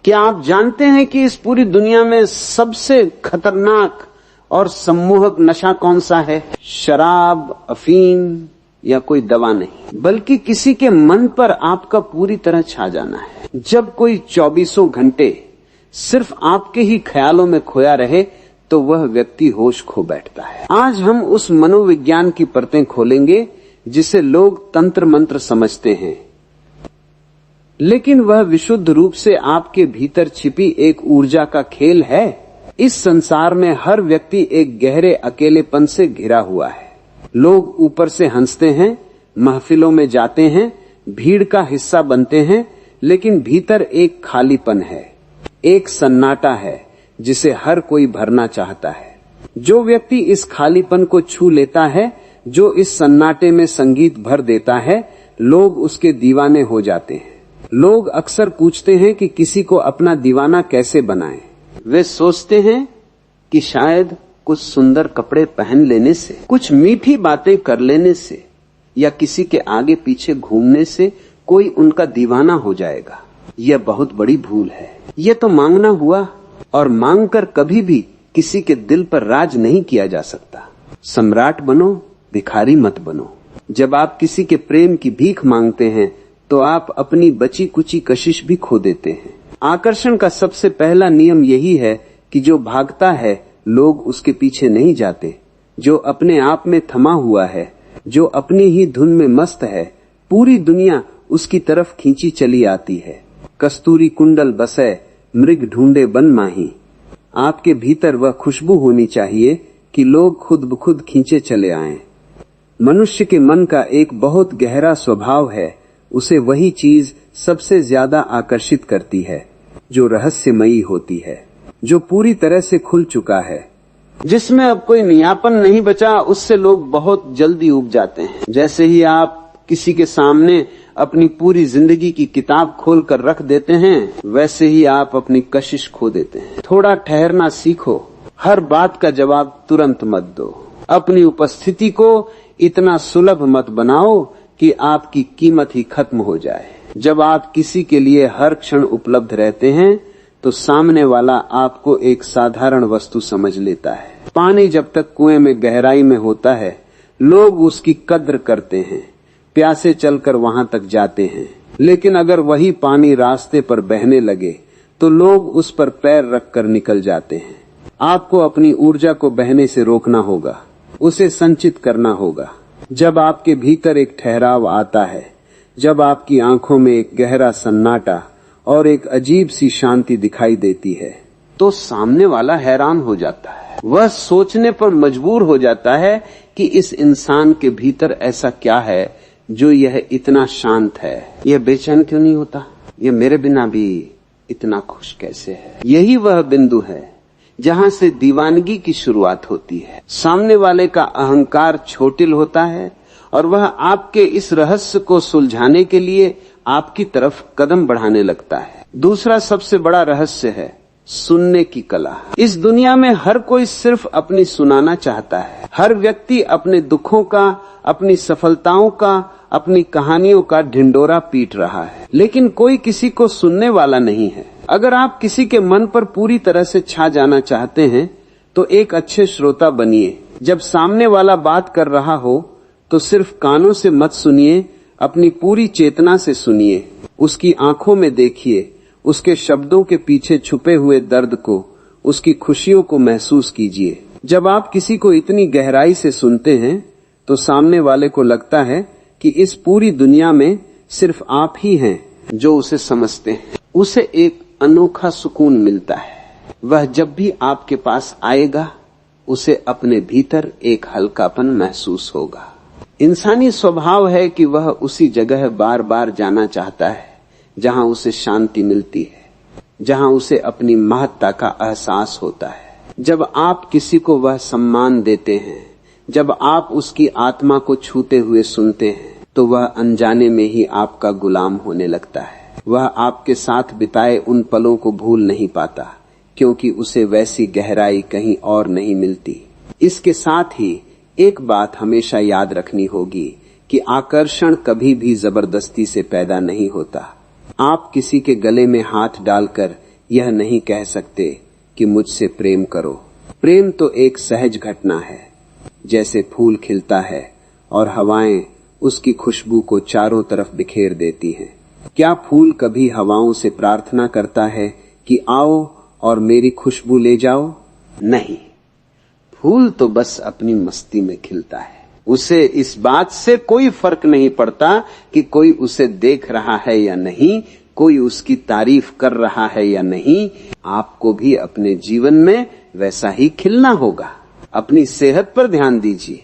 क्या आप जानते हैं कि इस पूरी दुनिया में सबसे खतरनाक और सम्मोहक नशा कौन सा है? शराब, अफीम या कोई दवा नहीं, बल्कि किसी के मन पर आपका पूरी तरह छा जाना है। जब कोई 24 घंटे सिर्फ आपके ही ख्यालों में खोया रहे तो वह व्यक्ति होश खो बैठता है। आज हम उस मनोविज्ञान की परतें खोलेंगे जिसे लोग तंत्र मंत्र समझते हैं, लेकिन वह विशुद्ध रूप से आपके भीतर छिपी एक ऊर्जा का खेल है। इस संसार में हर व्यक्ति एक गहरे अकेलेपन से घिरा हुआ है। लोग ऊपर से हंसते हैं, महफिलों में जाते हैं, भीड़ का हिस्सा बनते हैं, लेकिन भीतर एक खालीपन है, एक सन्नाटा है जिसे हर कोई भरना चाहता है। जो व्यक्ति इस खालीपन को छू लेता है, जो इस सन्नाटे में संगीत भर देता है, लोग उसके दीवाने हो जाते हैं। लोग अक्सर पूछते हैं कि किसी को अपना दीवाना कैसे बनाएं। वे सोचते हैं कि शायद कुछ सुंदर कपड़े पहन लेने से, कुछ मीठी बातें कर लेने से या किसी के आगे पीछे घूमने से कोई उनका दीवाना हो जाएगा। यह बहुत बड़ी भूल है। यह तो मांगना हुआ, और मांगकर कभी भी किसी के दिल पर राज नहीं किया जा सकता। सम्राट बनो, भिखारी मत बनो। जब आप किसी के प्रेम की भीख मांगते हैं तो आप अपनी बची कुची कशिश भी खो देते हैं। आकर्षण का सबसे पहला नियम यही है कि जो भागता है लोग उसके पीछे नहीं जाते। जो अपने आप में थमा हुआ है, जो अपनी ही धुन में मस्त है, पूरी दुनिया उसकी तरफ खींची चली आती है। कस्तूरी कुंडल बसे, मृग ढूंढे बन माही। आपके भीतर वह खुशबू होनी चाहिए कि लोग खुद ब खुद खींचे चले आएं। मनुष्य के मन का एक बहुत गहरा स्वभाव है, उसे वही चीज सबसे ज्यादा आकर्षित करती है जो रहस्यमयी होती है, जो पूरी तरह से खुल चुका है, जिसमें अब कोई नयापन नहीं बचा। उससे लोग बहुत जल्दी उब जाते हैं। जैसे ही आप किसी के सामने अपनी पूरी जिंदगी की किताब खोल कर रख देते हैं, वैसे ही आप अपनी कशिश खो देते हैं। थोड़ा ठहरना सीखो, हर बात का जवाब तुरंत मत दो। अपनी उपस्थिति को इतना सुलभ मत बनाओ कि आपकी कीमत ही खत्म हो जाए। जब आप किसी के लिए हर क्षण उपलब्ध रहते हैं तो सामने वाला आपको एक साधारण वस्तु समझ लेता है। पानी जब तक कुएं में गहराई में होता है, लोग उसकी कद्र करते हैं, प्यासे चलकर वहां तक जाते हैं। लेकिन अगर वही पानी रास्ते पर बहने लगे तो लोग उस पर पैर रखकर निकल जाते हैं। आपको अपनी ऊर्जा को बहने से रोकना होगा, उसे संचित करना होगा। जब आपके भीतर एक ठहराव आता है, जब आपकी आंखों में एक गहरा सन्नाटा और एक अजीब सी शांति दिखाई देती है, तो सामने वाला हैरान हो जाता है। वह सोचने पर मजबूर हो जाता है कि इस इंसान के भीतर ऐसा क्या है जो यह इतना शांत है। यह बेचैन क्यों नहीं होता? यह मेरे बिना भी इतना खुश कैसे है? यही वह बिंदु है जहां से दीवानगी की शुरुआत होती है। सामने वाले का अहंकार छोटिल होता है और वह आपके इस रहस्य को सुलझाने के लिए आपकी तरफ कदम बढ़ाने लगता है। दूसरा सबसे बड़ा रहस्य है सुनने की कला। इस दुनिया में हर कोई सिर्फ अपनी सुनाना चाहता है। हर व्यक्ति अपने दुखों का, अपनी सफलताओं का, अपनी कहानियों का ढिंडोरा पीट रहा है, लेकिन कोई किसी को सुनने वाला नहीं है। अगर आप किसी के मन पर पूरी तरह से छा जाना चाहते हैं तो एक अच्छे श्रोता बनिए। जब सामने वाला बात कर रहा हो तो सिर्फ कानों से मत सुनिए, अपनी पूरी चेतना से सुनिए। उसकी आंखों में देखिए, उसके शब्दों के पीछे छुपे हुए दर्द को, उसकी खुशियों को महसूस कीजिए। जब आप किसी को इतनी गहराई से सुनते हैं तो सामने वाले को लगता है कि इस पूरी दुनिया में सिर्फ आप ही हैं जो उसे समझते हैं। उसे एक अनोखा सुकून मिलता है। वह जब भी आपके पास आएगा उसे अपने भीतर एक हल्कापन महसूस होगा। इंसानी स्वभाव है कि वह उसी जगह बार बार जाना चाहता है जहां उसे शांति मिलती है, जहां उसे अपनी महत्ता का एहसास होता है। जब आप किसी को वह सम्मान देते हैं, जब आप उसकी आत्मा को छूते हुए सुनते हैं, तो वह अनजाने में ही आपका गुलाम होने लगता है। वह आपके साथ बिताए उन पलों को भूल नहीं पाता, क्योंकि उसे वैसी गहराई कहीं और नहीं मिलती। इसके साथ ही एक बात हमेशा याद रखनी होगी कि आकर्षण कभी भी जबरदस्ती से पैदा नहीं होता। आप किसी के गले में हाथ डालकर यह नहीं कह सकते कि मुझसे प्रेम करो। प्रेम तो एक सहज घटना है, जैसे फूल खिलता है और हवाएं उसकी खुशबू को चारों तरफ बिखेर देती हैं। क्या फूल कभी हवाओं से प्रार्थना करता है कि आओ और मेरी खुशबू ले जाओ? नहीं, फूल तो बस अपनी मस्ती में खिलता है। उसे इस बात से कोई फर्क नहीं पड़ता कि कोई उसे देख रहा है या नहीं, कोई उसकी तारीफ कर रहा है या नहीं। आपको भी अपने जीवन में वैसा ही खिलना होगा। अपनी सेहत पर ध्यान दीजिए,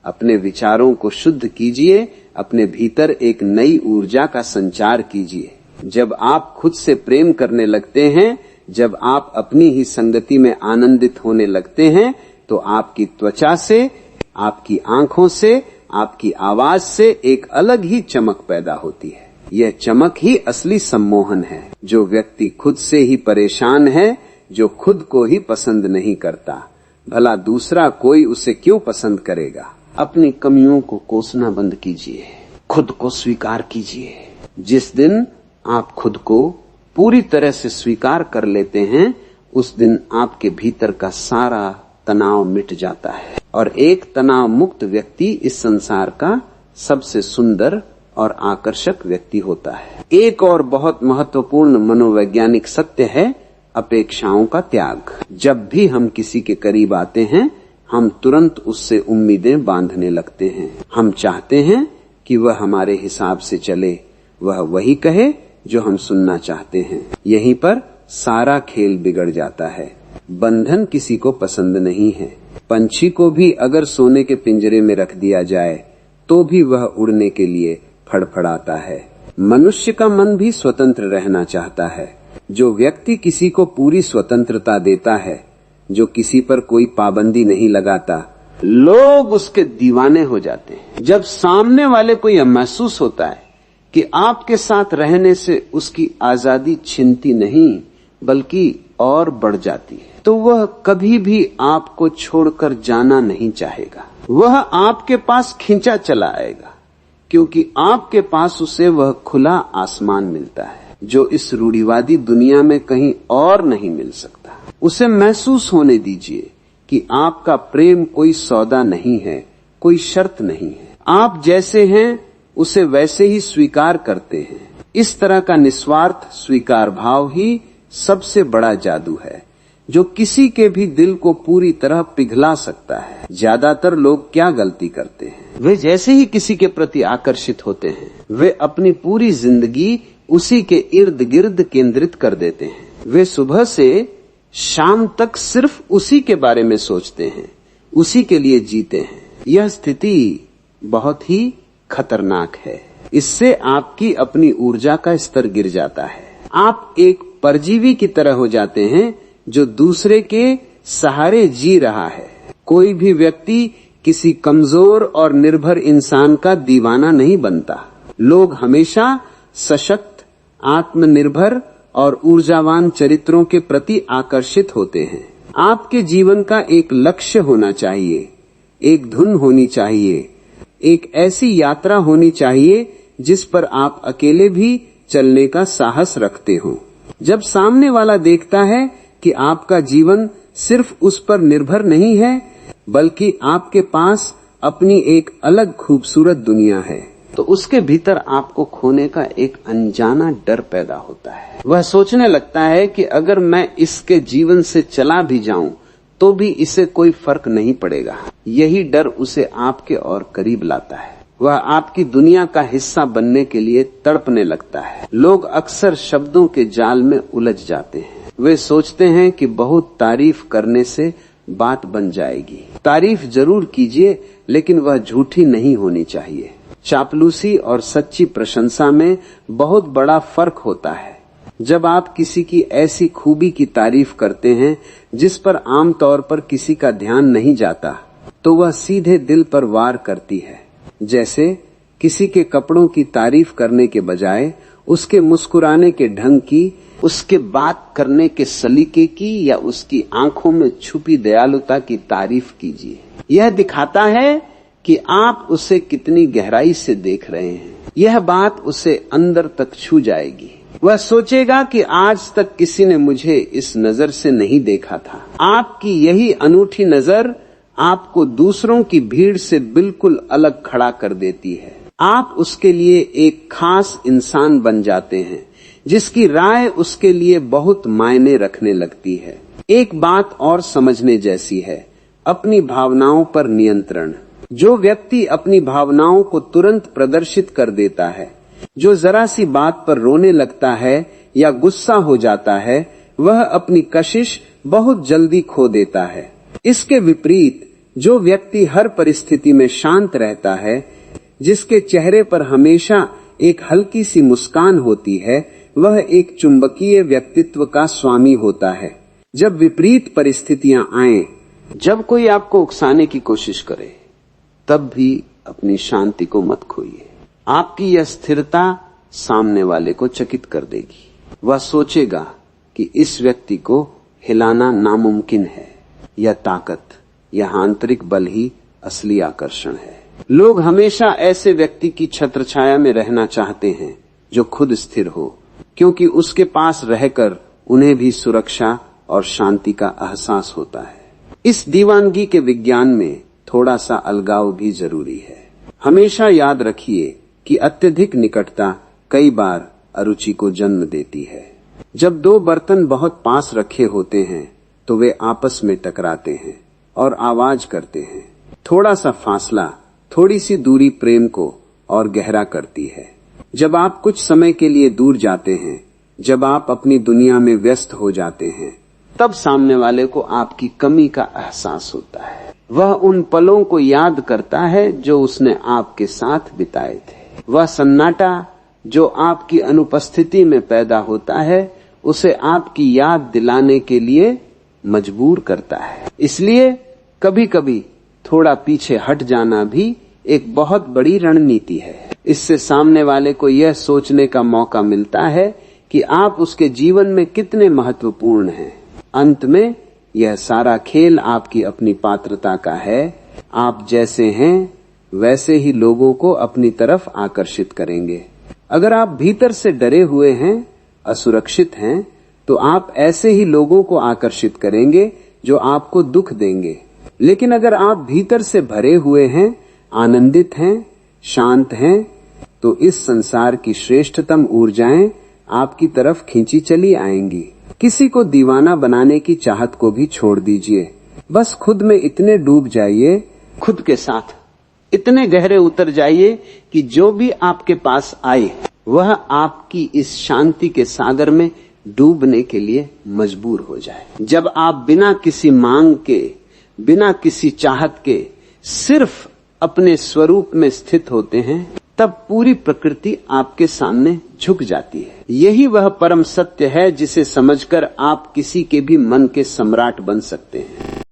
अपने विचारों को शुद्ध कीजिए, अपने भीतर एक नई ऊर्जा का संचार कीजिए। जब आप खुद से प्रेम करने लगते हैं, जब आप अपनी ही संगति में आनंदित होने लगते हैं, तो आपकी त्वचा से, आपकी आंखों से, आपकी आवाज से एक अलग ही चमक पैदा होती है। यह चमक ही असली सम्मोहन है। जो व्यक्ति खुद से ही परेशान है, जो खुद को ही पसंद नहीं करता, भला दूसरा कोई उसे क्यों पसंद करेगा? अपनी कमियों को कोसना बंद कीजिए, खुद को स्वीकार कीजिए। जिस दिन आप खुद को पूरी तरह से स्वीकार कर लेते हैं, उस दिन आपके भीतर का सारा तनाव मिट जाता है और एक तनाव मुक्त व्यक्ति इस संसार का सबसे सुंदर और आकर्षक व्यक्ति होता है। एक और बहुत महत्वपूर्ण मनोवैज्ञानिक सत्य है अपेक्षाओं का त्याग। जब भी हम किसी के करीब आते हैं, हम तुरंत उससे उम्मीदें बांधने लगते हैं। हम चाहते हैं कि वह हमारे हिसाब से चले, वह वही कहे जो हम सुनना चाहते हैं। यहीं पर सारा खेल बिगड़ जाता है। बंधन किसी को पसंद नहीं है। पंछी को भी अगर सोने के पिंजरे में रख दिया जाए तो भी वह उड़ने के लिए फड़फड़ाता है। मनुष्य का मन भी स्वतंत्र रहना चाहता है। जो व्यक्ति किसी को पूरी स्वतंत्रता देता है, जो किसी पर कोई पाबंदी नहीं लगाता, लोग उसके दीवाने हो जाते हैं। जब सामने वाले को यह महसूस होता है कि आपके साथ रहने से उसकी आजादी छिनती नहीं बल्कि और बढ़ जाती है, तो वह कभी भी आपको छोड़कर जाना नहीं चाहेगा। वह आपके पास खींचा चला आएगा, क्योंकि आपके पास उसे वह खुला आसमान मिलता है जो इस रूढ़िवादी दुनिया में कहीं और नहीं मिल सकता। उसे महसूस होने दीजिए कि आपका प्रेम कोई सौदा नहीं है, कोई शर्त नहीं है। आप जैसे हैं उसे वैसे ही स्वीकार करते हैं। इस तरह का निस्वार्थ स्वीकार भाव ही सबसे बड़ा जादू है, जो किसी के भी दिल को पूरी तरह पिघला सकता है। ज्यादातर लोग क्या गलती करते हैं? वे जैसे ही किसी के प्रति आकर्षित होते हैं, वे अपनी पूरी जिंदगी उसी के इर्द गिर्द केंद्रित कर देते हैं। वे सुबह से शाम तक सिर्फ उसी के बारे में सोचते हैं, उसी के लिए जीते हैं। यह स्थिति बहुत ही खतरनाक है। इससे आपकी अपनी ऊर्जा का स्तर गिर जाता है। आप एक परजीवी की तरह हो जाते हैं जो दूसरे के सहारे जी रहा है। कोई भी व्यक्ति किसी कमजोर और निर्भर इंसान का दीवाना नहीं बनता। लोग हमेशा सशक्त, आत्मनिर्भर और ऊर्जावान चरित्रों के प्रति आकर्षित होते हैं। आपके जीवन का एक लक्ष्य होना चाहिए, एक धुन होनी चाहिए, एक ऐसी यात्रा होनी चाहिए जिस पर आप अकेले भी चलने का साहस रखते हो। जब सामने वाला देखता है कि आपका जीवन सिर्फ उस पर निर्भर नहीं है, बल्कि आपके पास अपनी एक अलग खूबसूरत दुनिया है, तो उसके भीतर आपको खोने का एक अनजाना डर पैदा होता है। वह सोचने लगता है कि अगर मैं इसके जीवन से चला भी जाऊं तो भी इसे कोई फर्क नहीं पड़ेगा। यही डर उसे आपके और करीब लाता है। वह आपकी दुनिया का हिस्सा बनने के लिए तड़पने लगता है। लोग अक्सर शब्दों के जाल में उलझ जाते हैं। वे सोचते हैं कि बहुत तारीफ करने से बात बन जाएगी। तारीफ जरूर कीजिए, लेकिन वह झूठी नहीं होनी चाहिए। चापलूसी और सच्ची प्रशंसा में बहुत बड़ा फर्क होता है। जब आप किसी की ऐसी खूबी की तारीफ करते हैं जिस पर आमतौर पर किसी का ध्यान नहीं जाता, तो वह सीधे दिल पर वार करती है। जैसे किसी के कपड़ों की तारीफ करने के बजाय उसके मुस्कुराने के ढंग की, उसके बात करने के सलीके की या उसकी आंखों में छुपी दयालुता की तारीफ कीजिए। यह दिखाता है कि आप उसे कितनी गहराई से देख रहे हैं। यह बात उसे अंदर तक छू जाएगी। वह सोचेगा कि आज तक किसी ने मुझे इस नजर से नहीं देखा था। आपकी यही अनूठी नजर आपको दूसरों की भीड़ से बिल्कुल अलग खड़ा कर देती है। आप उसके लिए एक खास इंसान बन जाते हैं, जिसकी राय उसके लिए बहुत मायने रखने लगती है। एक बात और समझने जैसी है, अपनी भावनाओं पर नियंत्रण। जो व्यक्ति अपनी भावनाओं को तुरंत प्रदर्शित कर देता है, जो जरा सी बात पर रोने लगता है या गुस्सा हो जाता है, वह अपनी कशिश बहुत जल्दी खो देता है। इसके विपरीत जो व्यक्ति हर परिस्थिति में शांत रहता है, जिसके चेहरे पर हमेशा एक हल्की सी मुस्कान होती है, वह एक चुंबकीय व्यक्तित्व का स्वामी होता है। जब विपरीत परिस्थितियां आएं, जब कोई आपको उकसाने की कोशिश करे, तब भी अपनी शांति को मत खोइए। आपकी यह स्थिरता सामने वाले को चकित कर देगी। वह सोचेगा कि इस व्यक्ति को हिलाना नामुमकिन है। यह ताकत, यह आंतरिक बल ही असली आकर्षण है। लोग हमेशा ऐसे व्यक्ति की छत्रछाया में रहना चाहते हैं जो खुद स्थिर हो, क्योंकि उसके पास रहकर उन्हें भी सुरक्षा और शांति का एहसास होता है। इस दीवानगी के विज्ञान में थोड़ा सा अलगाव भी जरूरी है। हमेशा याद रखिए कि अत्यधिक निकटता कई बार अरुचि को जन्म देती है। जब दो बर्तन बहुत पास रखे होते हैं तो वे आपस में टकराते हैं और आवाज करते हैं। थोड़ा सा फासला, थोड़ी सी दूरी प्रेम को और गहरा करती है। जब आप कुछ समय के लिए दूर जाते हैं, जब आप अपनी दुनिया में व्यस्त हो जाते हैं, तब सामने वाले को आपकी कमी का एहसास होता है। वह उन पलों को याद करता है जो उसने आपके साथ बिताए थे। वह सन्नाटा जो आपकी अनुपस्थिति में पैदा होता है, उसे आपकी याद दिलाने के लिए मजबूर करता है। इसलिए कभी कभी थोड़ा पीछे हट जाना भी एक बहुत बड़ी रणनीति है। इससे सामने वाले को यह सोचने का मौका मिलता है कि आप उसके जीवन में कितने महत्वपूर्ण हैं। अंत में यह सारा खेल आपकी अपनी पात्रता का है। आप जैसे हैं वैसे ही लोगों को अपनी तरफ आकर्षित करेंगे। अगर आप भीतर से डरे हुए हैं, असुरक्षित हैं, तो आप ऐसे ही लोगों को आकर्षित करेंगे जो आपको दुख देंगे। लेकिन अगर आप भीतर से भरे हुए हैं, आनंदित हैं, शांत हैं, तो इस संसार की श्रेष्ठतम ऊर्जाएं आपकी तरफ खींची चली आएंगी। किसी को दीवाना बनाने की चाहत को भी छोड़ दीजिए। बस खुद में इतने डूब जाइए, खुद के साथ इतने गहरे उतर जाइए कि जो भी आपके पास आए वह आपकी इस शांति के सागर में डूबने के लिए मजबूर हो जाए। जब आप बिना किसी मांग के, बिना किसी चाहत के सिर्फ अपने स्वरूप में स्थित होते हैं, तब पूरी प्रकृति आपके सामने झुक जाती है। यही वह परम सत्य है जिसे समझकर आप किसी के भी मन के सम्राट बन सकते हैं।